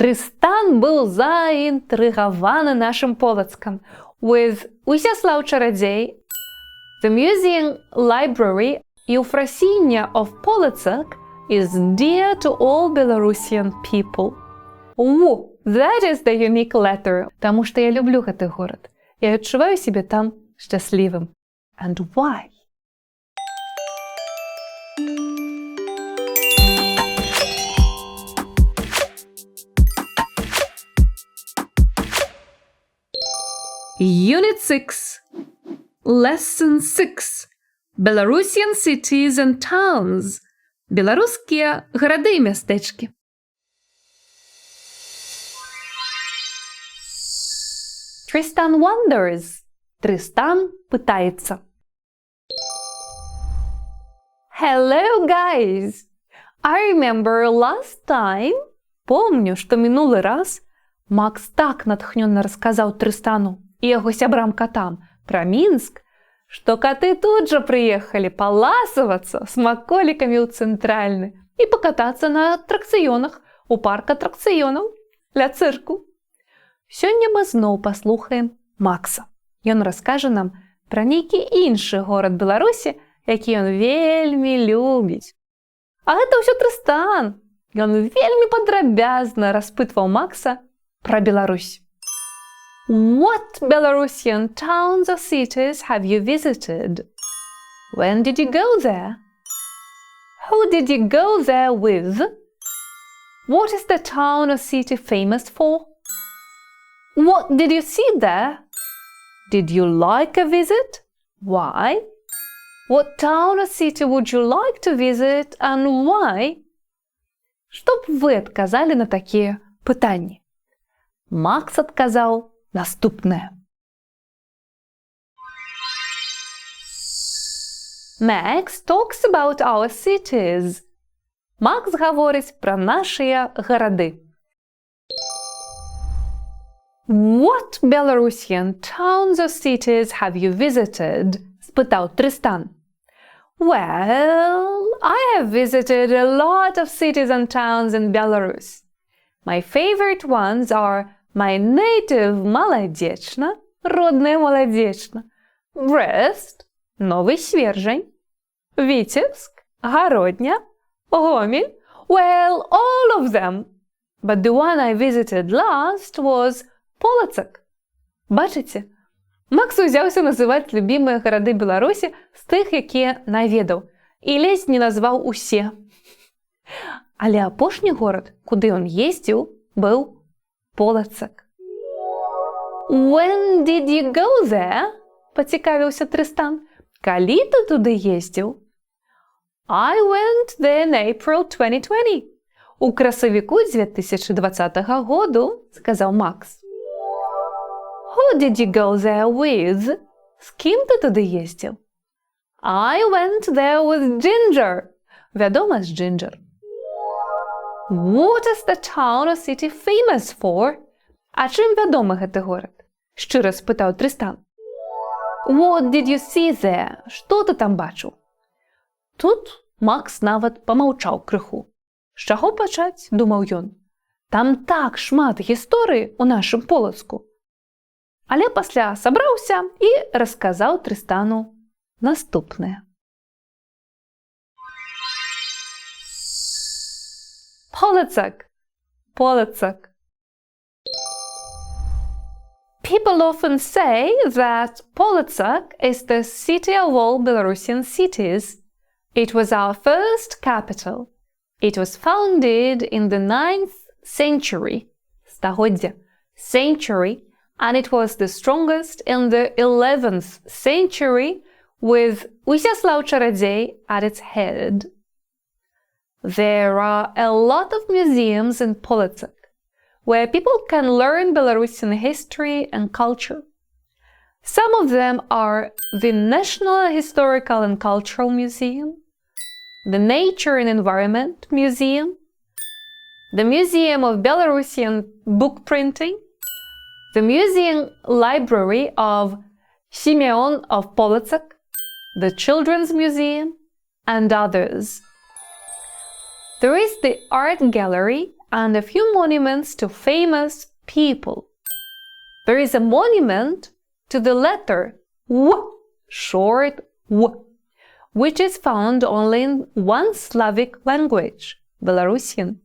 Трыстан был заинтригован нашим Полоцком. With Усяслав Чародей, the museum library Euphrosynia of Polotsk is dear to all Belarusian people. That is the unique letter. Тому что я люблю гэты город. Я адчуваю себе там шчаслівым. And why? Unit 6, Lesson 6. Belarusian cities and towns. Беларускія гарады і мястэчкі. Tristan wonders. Тристан пытаецца. Hello, guys! I remember last time. Помню, што мінулы раз Макс так натхнённа расказаў Трыстану і яго сябрам-катам пра Мінск, што каты тут жа прыехалі паласавацца смаколікамі ў цэнтральны і пакатацца на атракцыёнах у парк атракцыёнаў ля цырку. Сёння мы зноў паслухаем Макса. Ён раскажа нам пра нейкі іншы горад Беларусі, які ён вельмі любіць. А гэта ўсё Трыстан. Ён вельмі падрабязна распытваў Макса пра Беларусь. What Belarusian towns or cities have you visited? When did you go there? Who did you go there with? What is the town or city famous for? What did you see there? Did you like a visit? Why? What town or city would you like to visit and why? Што б вы адказалі на такія пытанні? Макс адказаў наступнае. Max talks about our cities. Макс гаворыць пра нашыя гарады. What Belarusian towns or cities have you visited? Спытаў Трыстан. Well, I have visited a lot of cities and towns in Belarus. My favorite ones are my native Молодечно, родное Молодечно, Брест, Новый Свержень, Витебск, Городня, Гомель, well, all of them. But the one I visited last was Полоцк. Бачыце? Макс узяўся называць любімыя гарады Беларусі з тых, якія наведаў, і ледзь не назваў усе. Але апошні горад, куды ён ездзіў, быў Полоцк. When did you go there? Пацікавіўся Трыстан. Калі ты туды ездзіў? I went there in April 2020. У красавіку 2020 году, сказаў Макс. Who did you go there with? З кім ти туди їздив? I went there with Ginger. Вядома, з Ginger. What is the town or city famous for? А чим відомий гэты горад? Шчыра спытаў Трыстан. What did you see there? Што ты там бачыў? Тут Макс нават памаўчаў крыху. З чаго пачаць, думаў ён. Там так шмат гісторыі ў нашым Полацку. Але пасля сабраўся і расказаў Трыстану наступнае. Polotsk. Polotsk. People often say that Polotsk is the city of all Belarusian cities. It was our first capital. It was founded in the 9th century, стагоддзя, century, and it was the strongest in the 11th century with Усяслав Чародей at its head. There are a lot of museums in Polotsk where people can learn Belarusian history and culture. Some of them are the National Historical and Cultural Museum, the Nature and Environment Museum, the Museum of Belarusian Book Printing, the Museum Library of Simeon of Polotsk, the Children's Museum, and others. There is the Art Gallery and a few monuments to famous people. There is a monument to the letter W, short W, which is found only in one Slavic language, Belarusian.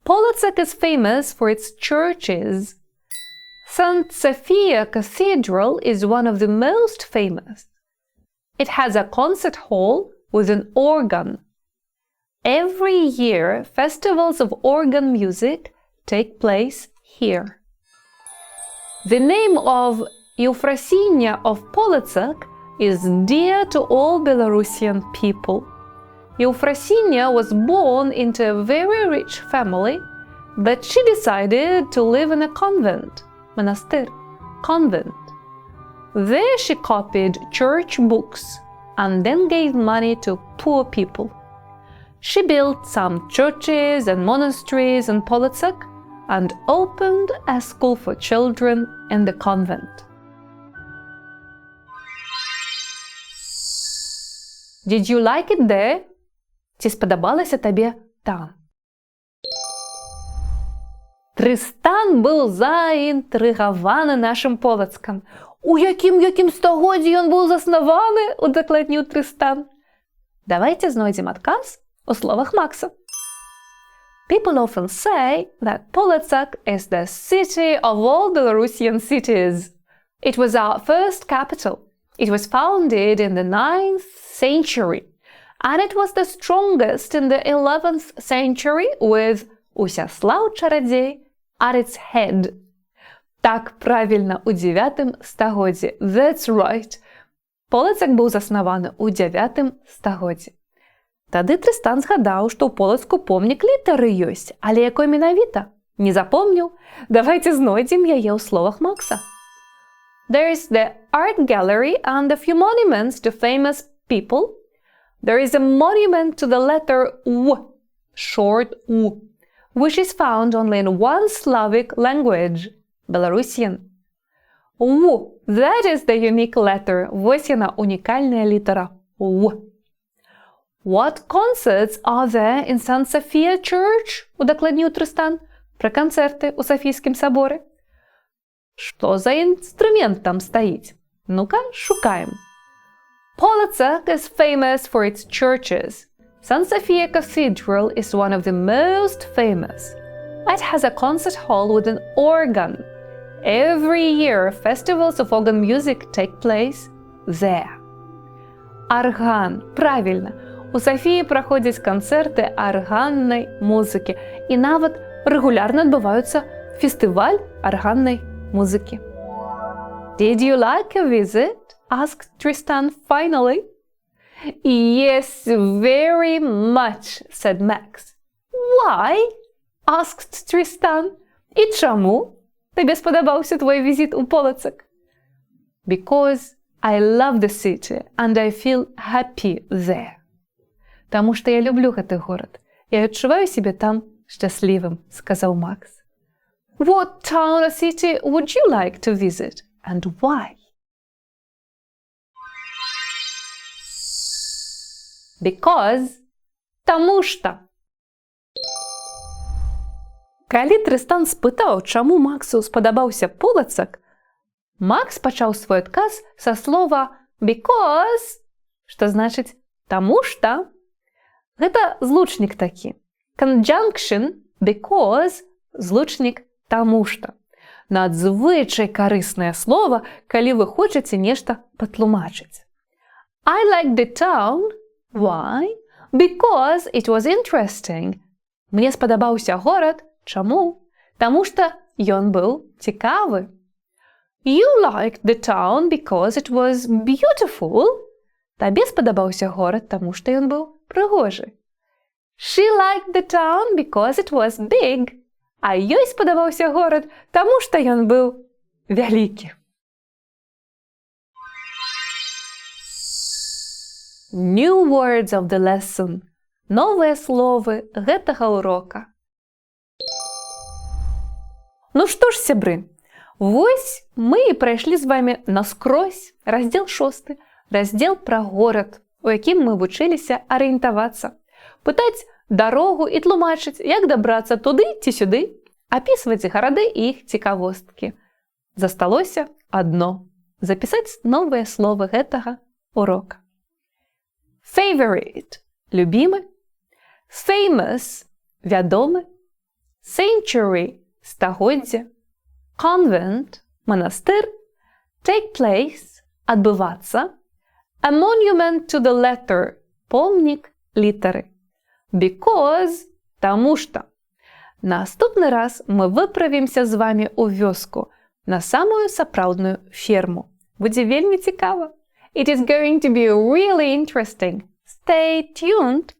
Polotsk is famous for its churches. St. Sophia Cathedral is one of the most famous. It has a concert hall with an organ. Every year, festivals of organ music take place here. The name of Euphrosynia of Polotsk is dear to all Belarusian people. Euphrosynia was born into a very rich family, but she decided to live in a convent, монастырь, convent. There she copied church books and then gave money to poor people. She built some churches and monasteries in Polotsk and opened a school for children in the convent. Did you like it there? Ці сподобалося тобі там? Тристан був заінтригований нашим Полоцком. У яким стагоддзі ён быў заснаваны, удакладніў Тристан. Давайте знойдзем адказ у словах Макса. People often say that Polotsk is the city of all Belarusian cities. It was our first capital. It was founded in the 9th century, and it was the strongest in the 11th century with Усяслав Чародей at its head. Так, правильно, у 9 стагоддзі. That's right. Полоцк быў заснаваны ў 9 стагоддзі. Тады Трыстан згадаў, што ў Полацку помнік літары ёсць, але якой менавіта? Не запомніў? Давайте знойдзем яе ў словах Макса. There is the art gallery and a few monuments to famous people. There is a monument to the letter W, short W, which is found only in one Slavic language, Belarusian. W, that is the unique letter. Вось яна, унікальная літара W. What concerts are there in St. Sophia Church? Удакладніў Трыстан пра канцэрты ў Софійскім саборы. Што за інструмент там стаіць? Ну-ка, шукаем. Polotsk is famous for its churches. St. Sophia Cathedral is one of the most famous. It has a concert hall with an organ. Every year, festivals of organ music take place there. Арган. Правильно. У Софіі праходзяць канцэрты арганнай музыкі. І нават рэгулярна адбываюцца фестываль арганнай музыкі. Did you like a visit? Asked Tristan finally. Yes, very much, said Max. Why? Asked Tristan. І чаму? Тобі сподобався твій візит у Полоцк? Because I love the city and I feel happy there. Таму што я люблю гэты горад. Я адчуваю сябе там шчаслівым, сказаў Макс. What town or city would you like to visit and why? Because, таму што. Калі Трыстан спытаў, чаму Максу спадабаўся Полацк, Макс пачаў свой адказ са слова because, што значыць таму што. Гэта злучнік такі. Conjunction because, злучнік таму што. Надзвычай карыснае слова, калі вы хочаце нешта патлумачыць. I like the town. Why? Because it was interesting. Мне спадабаўся горад. Чаму? Таму што ён быў цікавы. You liked the town because it was beautiful. Табе спадабаўся горад, таму што ён быў прыгожы. She liked the town because it was big. А ёй спадабаўся горад, таму што ён быў вялікі. New words of the lesson. Новыя словы гэтага урока. Ну што ж, сябры, вось мы і прайшлі з вамі наскрозь раздзел 6, раздзел пра горад, у якім мы вучыліся арыентавацца, пытаць дарогу і тлумачыць, як дабрацца туды ці сюды, апісваць гарады і іх цікавосткі. Засталося адно – запісаць новыя словы гэтага урока. Favorite – любімы, famous – вядомы, century – стагоддзе, convent – манастыр, take place – адбывацца, a monument to the letter – помнік літары, because – таму што. Наступны раз мы выправімся з вамі ў вёску на самую сапраўдную ферму. Будзе вельмі цікава. It is going to be really interesting. Stay tuned!